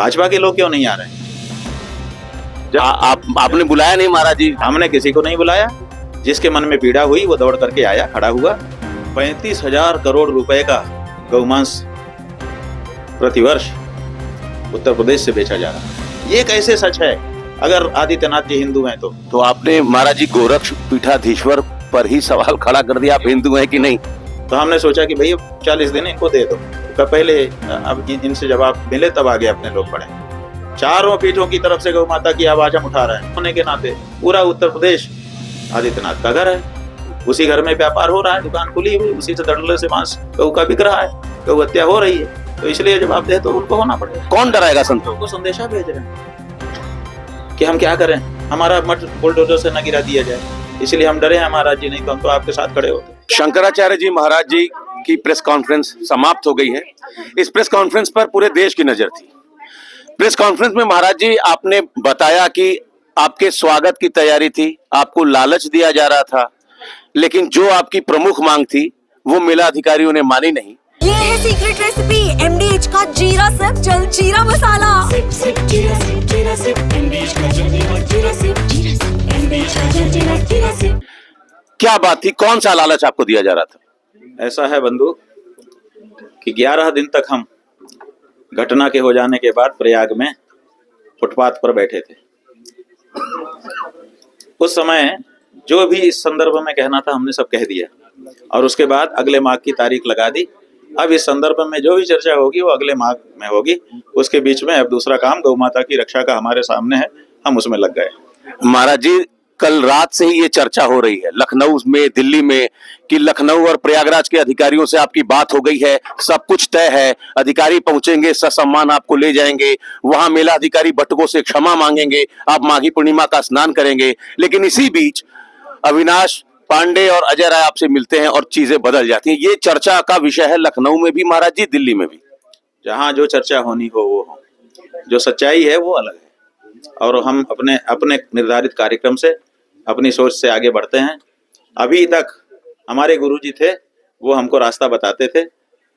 भाजपा के लोग क्यों नहीं आ रहे हैं? आपने बुलाया नहीं महाराज जी? हमने किसी को नहीं बुलाया। जिसके मन में पीड़ा हुई वो दौड़ करके आया, खड़ा हुआ। 35,000 करोड़ रुपए का गौमांस प्रतिवर्ष उत्तर प्रदेश से बेचा जा रहा है। ये कैसे सच है? अगर आदित्यनाथ जी हिंदू हैं तो आपने महाराज जी गोरक्ष पीठाधीश्वर पर ही सवाल खड़ा कर दिया, आप हिंदू हैं कि नहीं? तो हमने सोचा कि भाई 40 दिन इनको दे दो। तो पहले अब इनसे जवाब मिले तब आगे अपने लोग बढ़े। चारों पीठों की तरफ से गौ माता की आवाज हम उठा रहे हैं। होने के नाते पूरा उत्तर प्रदेश आदित्यनाथ का घर है। उसी घर में व्यापार हो रहा है, दुकान खुली हुई, उसी से धड़ल्ले से मांस गौ का बिक रहा है, गौ हत्या हो रही है। तो इसलिए जवाब दे तो उनको होना पड़ेगा। कौन डराएगा? संतों को संदेशा भेज रहे हैं कि हम क्या करें, हमारा मठ बुलडोजर से न गिरा दिया जाए, इसलिए हम डरे हैं महाराज जी, नहीं तो हम तो आपके साथ खड़े होते। शंकराचार्य जी महाराज जी की प्रेस कॉन्फ्रेंस समाप्त हो गई है। इस प्रेस कॉन्फ्रेंस पर पूरे देश की नजर थी। प्रेस कॉन्फ्रेंस में महाराज जी आपने बताया कि आपके स्वागत की तैयारी थी, आपको लालच दिया जा रहा था, लेकिन जो आपकी प्रमुख मांग थी वो मेला अधिकारियों ने मानी नहीं। ये है सीक्रेट रेसिपी MDH का जीरा सिप जल जीरा मसाला। सिप सिप जीरा सिप जीरा सिप MDH का जल जीरा सिप MDH का जल जीरा सिप। क्या बात थी? कौन सा लालच आपको दिया जा रहा था? ऐसा है बंधु कि 11 दिन तक हम घटना के हो जाने के बाद प्रयाग में फुटपाथ पर बैठे थे। उस समय जो भी इस संदर्भ में कहना था हमने सब कह दिया, और उसके बाद अगले माह की तारीख लगा दी। अब इस संदर्भ में जो भी चर्चा होगी वो अगले माह में होगी। उसके बीच में अब दूसरा काम गौ माता की रक्षा का हमारे सामने है, हम उसमें लग गए। महाराज जी कल रात से ही ये चर्चा हो रही है लखनऊ में, दिल्ली में, कि लखनऊ और प्रयागराज के अधिकारियों से आपकी बात हो गई है, सब कुछ तय है, अधिकारी पहुंचेंगे, ससम्मान आपको ले जाएंगे, वहां मेला अधिकारी बटुकों से क्षमा मांगेंगे, आप माघी पूर्णिमा का स्नान करेंगे। लेकिन इसी बीच अविनाश पांडे और अजय राय आपसे मिलते हैं और चीजें बदल जाती हैं। ये चर्चा का विषय है लखनऊ में भी महाराज जी, दिल्ली में भी। जहां जो चर्चा होनी हो वो हो, जो सच्चाई है वो अलग है, और हम अपने अपने निर्धारित कार्यक्रम से, अपनी सोच से आगे बढ़ते हैं। अभी तक हमारे गुरुजी थे, वो हमको रास्ता बताते थे।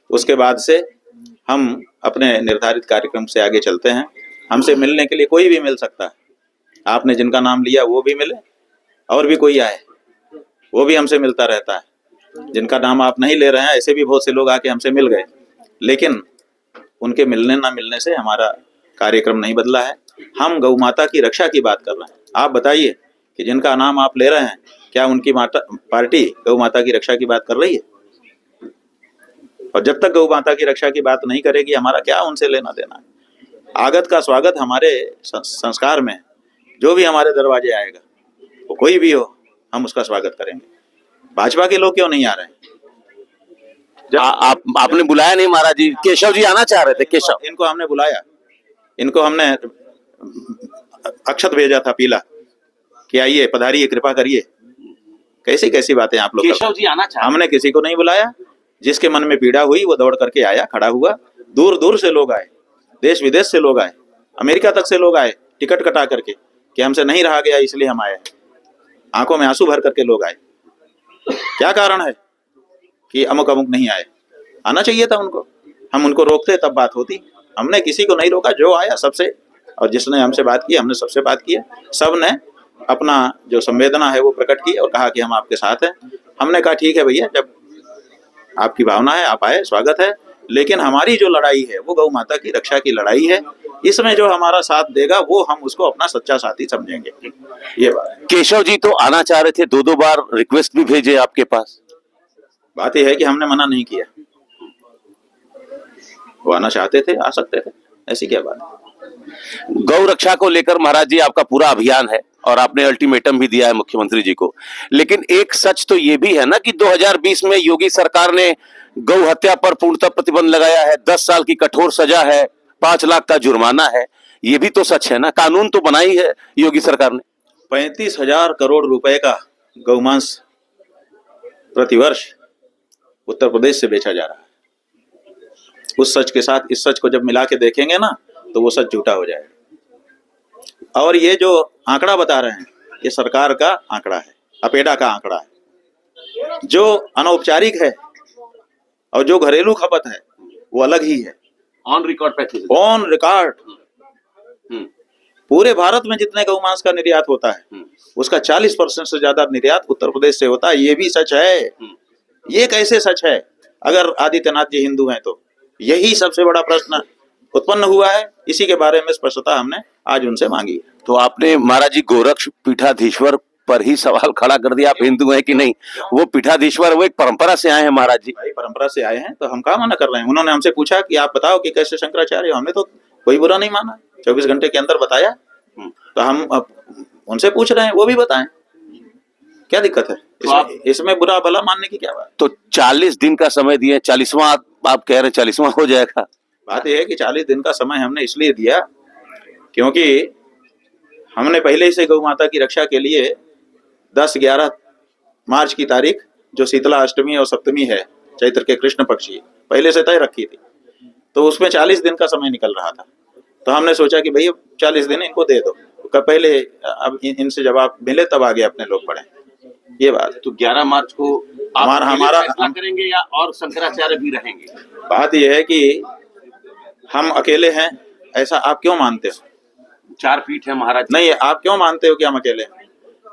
उसके बाद से हम अपने निर्धारित कार्यक्रम से आगे चलते हैं। हमसे मिलने के लिए कोई भी मिल सकता है। आपने जिनका नाम लिया वो भी मिले, और भी कोई आए वो भी हमसे मिलता रहता है। जिनका नाम आप नहीं ले रहे हैं, ऐसे भी बहुत से लोग आके हमसे मिल गए, लेकिन उनके मिलने ना मिलने से हमारा कार्यक्रम नहीं बदला है। हम गौ माता की रक्षा की बात कर रहे हैं। आप बताइए कि जिनका नाम आप ले रहे हैं, क्या उनकी पार्टी गौ माता की रक्षा की बात कर रही है? और जब तक गौ माता की रक्षा की बात नहीं करेगी, हमारा क्या उनसे लेना देना है? आगत का स्वागत हमारे संस्कार में। जो भी हमारे दरवाजे आएगा, वो कोई भी हो, हम उसका स्वागत करेंगे। भाजपा के लोग क्यों नहीं आ रहे हैं? आपने बुलाया नहीं महाराज जी? केशव जी आना चाह रहे थे। केशव, इनको हमने बुलाया, इनको हमने अक्षत भेजा था पीला कि आइए, पधारिए, कृपा करिए। कैसी कैसी बातें आप लोग? केशव जी आना चाह। हमने किसी को नहीं बुलाया। जिसके मन में पीड़ा हुई वो दौड़ करके आया, खड़ा हुआ। दूर दूर से लोग आए, देश विदेश से लोग आए, अमेरिका तक से लोग आए, टिकट कटा करके कि हमसे नहीं रहा गया इसलिए हम आए। आंखों में आंसू भर करके लोग आए। क्या कारण है कि अमुक अमुक नहीं आए? आना चाहिए था उनको। हम उनको रोकते तब बात होती। हमने किसी को नहीं रोका, जो आया सबसे, और जिसने हमसे बात की हमने सबसे बात की। सब ने अपना जो संवेदना है वो प्रकट की और कहा कि हम आपके साथ हैं। हमने कहा ठीक है भैया, जब आपकी भावना है आप आए, स्वागत है, लेकिन हमारी जो लड़ाई है वो गौ माता की रक्षा की लड़ाई है। इसमें जो हमारा साथ देगा वो हम उसको अपना सच्चा साथी समझेंगे। ये बात। केशव जी तो आना चाह रहे थे, 2-2 बार रिक्वेस्ट भी भेजे आपके पास। बात यह है कि हमने मना नहीं किया। वो आना चाहते थे, आ सकते थे, ऐसी क्या बात। गौ रक्षा को लेकर महाराज जी आपका पूरा अभियान है और आपने अल्टीमेटम भी दिया है मुख्यमंत्री जी को। लेकिन एक सच तो ये भी है ना कि 2020 में योगी सरकार ने गौ हत्या पर पूर्णतः प्रतिबंध लगाया है, 10 साल की कठोर सजा है, 5 लाख का जुर्माना है। ये भी तो सच है ना, कानून तो बनाई है योगी सरकार ने। 35,000 करोड़ रुपए का गौमांस प्रतिवर्ष उत्तर प्रदेश से बेचा जा रहा है। उस सच के साथ इस सच को जब मिला के देखेंगे ना, तो वो सच झूठा हो जाएगा। और ये जो आंकड़ा बता रहे हैं, ये सरकार का आंकड़ा है, अपेडा का आंकड़ा है। जो अनौपचारिक है और जो घरेलू खपत है वो अलग ही है। On record package, on record पूरे भारत में जितने गौ मांस का निर्यात होता है उसका 40% से ज्यादा निर्यात उत्तर प्रदेश से होता है। ये भी सच है। ये कैसे सच है? अगर आदित्यनाथ जी हिंदू हैं तो यही सबसे बड़ा प्रश्न उत्पन्न हुआ है। इसी के बारे में स्पष्टता हमने आज उनसे मांगी है। तो आपने महाराज जी गोरक्ष पीठाधीश्वर पर ही सवाल खड़ा कर दिया, आप हिंदू हैं कि नहीं? वो पीठाधीश्वर वो एक परंपरा से आए हैं महाराज जी। भाई परंपरा से आए हैं तो हम क्या मना कर रहे हैं? उन्होंने हमसे पूछा कि आप बताओ कि कैसे शंकराचार्य हो। हमने तो कोई बुरा नहीं माना, 24 घंटे के अंदर बताया। तो हम अब उनसे पूछ रहे हैं, वो भी बताएं, क्या दिक्कत है इसमें बुरा भला मानने की क्या बात? तो 40 दिन का समय दिए, 40वां आप कह रहे हैं 40वां हो जाएगा। बात यह है कि 40 दिन का समय हमने इसलिए दिया क्योंकि हमने पहले ही से गौ माता की रक्षा के लिए 10-11 मार्च की तारीख जो शीतला अष्टमी और सप्तमी है चैत्र के कृष्ण पक्ष की पहले से तय रखी थी। तो उसमें 40 दिन का समय निकल रहा था। तो हमने सोचा कि भैया 40 दिन इनको दे दो। पहले अब इनसे जवाब मिले तब आगे अपने लोग बढ़े। ये बात। तो 11 मार्च को हमारा करेंगे या और शंकराचार्य भी रहेंगे? बात यह है कि हम अकेले हैं ऐसा आप क्यों मानते हो? 4 पीठ है महाराज। नहीं, आप क्यों मानते हो कि हम अकेले हैं?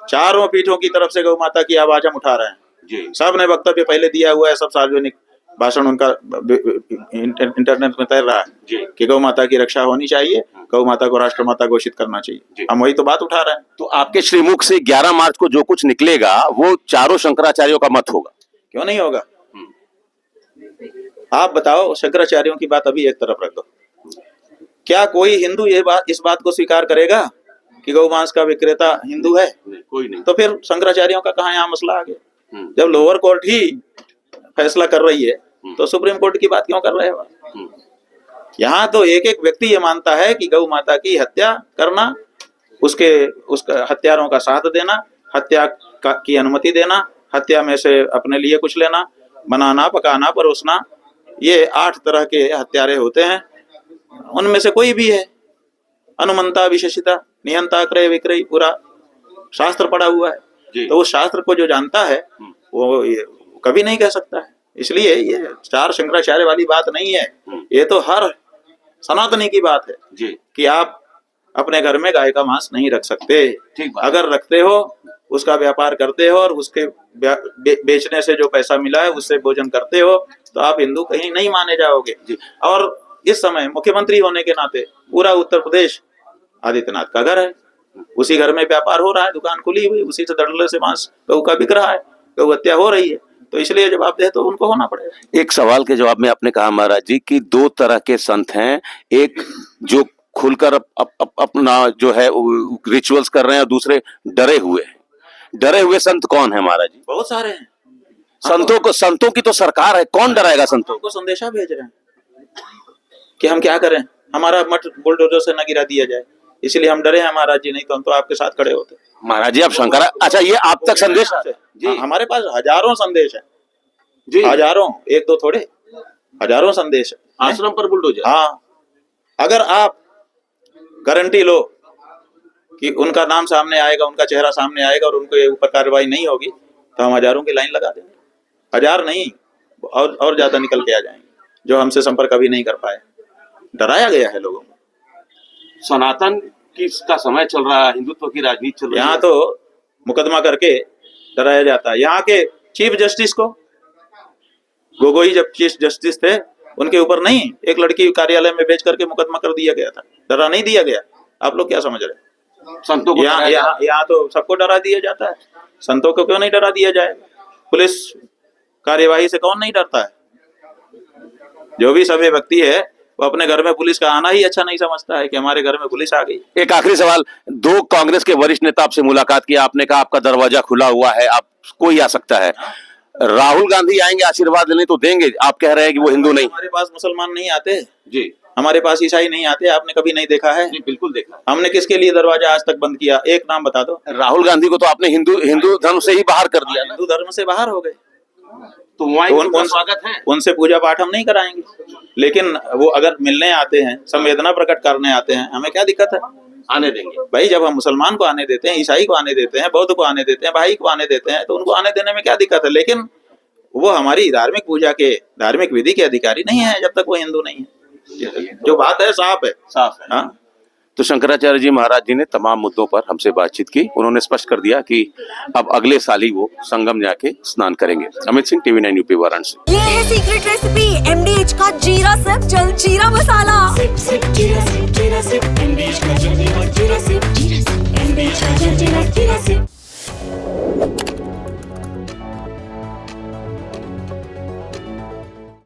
चारों पीठों की तरफ से गौ माता की आवाज हम उठा रहे हैं जी। सब ने वक्तव्य पहले दिया हुआ है, सब सार्वजनिक भाषण उनका इंटरनेट में तैर रहा है जी। कि गौ माता की रक्षा होनी चाहिए, गौ माता को राष्ट्र माता घोषित करना चाहिए। हम वही तो बात उठा रहे हैं। तो आपके श्रीमुख से 11 मार्च को जो कुछ निकलेगा वो चारों शंकराचार्यों का मत होगा? क्यों नहीं होगा? आप बताओ, शंकराचार्यों की बात अभी एक तरफ रख दो। क्या कोई हिंदू इस बात को स्वीकार करेगा कि गौ मांस का विक्रेता हिंदू है? कोई नहीं। तो फिर शंकराचार्यों का कहाँ यहाँ मसला आ गया? जब लोअर कोर्ट ही फैसला कर रही है तो सुप्रीम कोर्ट की बात क्यों कर रहे हो? यहाँ तो एक एक व्यक्ति ये मानता है कि गौ माता की हत्या करना, उसका हत्यारों का साथ देना, हत्या की अनुमति देना, हत्या में से अपने लिए कुछ लेना, बनाना, पकाना, परोसना, ये 8 तरह के हत्यारे होते हैं। उनमें से कोई भी है, अनुमंता, विशेषिता, नियंता, क्रय विक्रय, पूरा शास्त्र पढ़ा हुआ है। तो उस शास्त्र को जो जानता है वो कभी नहीं कह सकता है। इसलिए ये 4 शंकराचार्य वाली बात नहीं है, ये तो हर सनातनी की बात है जी। कि आप अपने घर में गाय का मांस नहीं रख सकते। ठीक। अगर रखते हो, उसका व्यापार करते हो और उसके बेचने से जो पैसा मिला है उससे भोजन करते हो तो आप हिंदू कहीं नहीं माने जाओगे। और इस समय मुख्यमंत्री होने के नाते पूरा उत्तर प्रदेश आदित्यनाथ का घर है, उसी घर में व्यापार हो रहा है, दुकान खुली हुई, उसी से धड़ल्ले से मांस गऊ का बिक रहा है, गऊ हत्या हो रही है। तो इसलिए जवाब दे तो उनको होना पड़ेगा। एक सवाल के जवाब में आपने कहा महाराज जी कि 2 तरह के संत हैं, एक जो खुलकर अपना जो है रिचुअल्स कर रहे हैं और दूसरे डरे हुए हैं। डरे हुए संत कौन है महाराज जी? बहुत सारे हैं। संतों की तो सरकार है, कौन डराएगा संतों को? संदेशा भेज रहे हैं कि हम क्या करें, हमारा मठ बुलडोजर से न गिरा दिया जाए, इसलिए हम डरे हैं महाराज जी, नहीं तो हम तो आपके साथ खड़े होते। महाराज जी आप शंकरा, अच्छा ये आप तक संदेश जी? हमारे पास हजारों संदेश है जी, हजारों, 1-2 थोड़े, हजारों संदेश है। आश्रम पर बुलडोजर? हाँ, अगर आप गारंटी लो कि उनका नाम सामने आएगा, उनका चेहरा सामने आएगा और उनके ऊपर कार्रवाई नहीं होगी तो हम हजारों की लाइन लगा देंगे। 1000 नहीं और ज्यादा निकल के आ जाएंगे जो हमसे संपर्क अभी नहीं कर पाए। डराया गया है लोगों को। सनातन की का समय चल रहा है, हिंदुत्व की राजनीति चल रही है। यहाँ तो मुकदमा करके डराया जाता है। यहाँ के चीफ जस्टिस को, गोगोई जब चीफ जस्टिस थे, उनके ऊपर नहीं, एक लड़की कार्यालय में बेच करके मुकदमा कर दिया गया था, डरा नहीं दिया गया। आप लोग क्या समझ रहे हैं? संतों को यहाँ तो सबको डरा दिया जाता है, संतों को क्यों नहीं डरा दिया जाएगा? पुलिस कार्यवाही से कौन नहीं डरता है? जो भी सभ्य व्यक्ति है वो अपने घर में पुलिस का आना ही अच्छा नहीं समझता है कि हमारे घर में पुलिस आ गई। एक आखिरी सवाल, 2 कांग्रेस के वरिष्ठ नेता आपसे मुलाकात की, आपने कहा आपका दरवाजा खुला हुआ है, आप कोई आ सकता है। राहुल गांधी आएंगे आशीर्वाद लेने तो देंगे, आप कह रहे हैं कि वो हिंदू नहीं? हमारे पास मुसलमान नहीं आते जी, हमारे पास ईसाई नहीं आते, आपने कभी नहीं देखा है? जी बिल्कुल देखा। हमने किसके लिए दरवाजा आज तक बंद किया? एक नाम बता दो। राहुल गांधी को तो आपने हिंदू धर्म से ही बाहर कर दिया। हिंदू धर्म से बाहर हो गए तो वहाँ स्वागत है, उनसे पूजा पाठ हम नहीं कराएंगे, लेकिन वो अगर मिलने आते हैं, संवेदना प्रकट करने आते हैं, हमें क्या दिक्कत है? आने देंगे भाई। जब हम मुसलमान को आने देते हैं, ईसाई को आने देते हैं, बौद्ध को आने देते हैं, भाई को आने देते हैं, तो उनको आने देने में क्या दिक्कत है? लेकिन वो हमारी धार्मिक पूजा के, धार्मिक विधि के अधिकारी नहीं है जब तक वो हिंदू नहीं है। जो बात है साफ है, साफ है। हाँ। तो शंकराचार्य जी महाराज जी ने तमाम मुद्दों पर हमसे बातचीत की। उन्होंने स्पष्ट कर दिया कि अब अगले साल ही वो संगम जाके स्नान करेंगे। Amit Singh, TV 9 UP, Varanasi. ये है सीक्रेट रेसिपी MDH का जीरा सिर्फ जल जीरा मसाला। सिप सिप जीरा सिप MDH का जल जीरा सिप MDH का जल जीरा सिप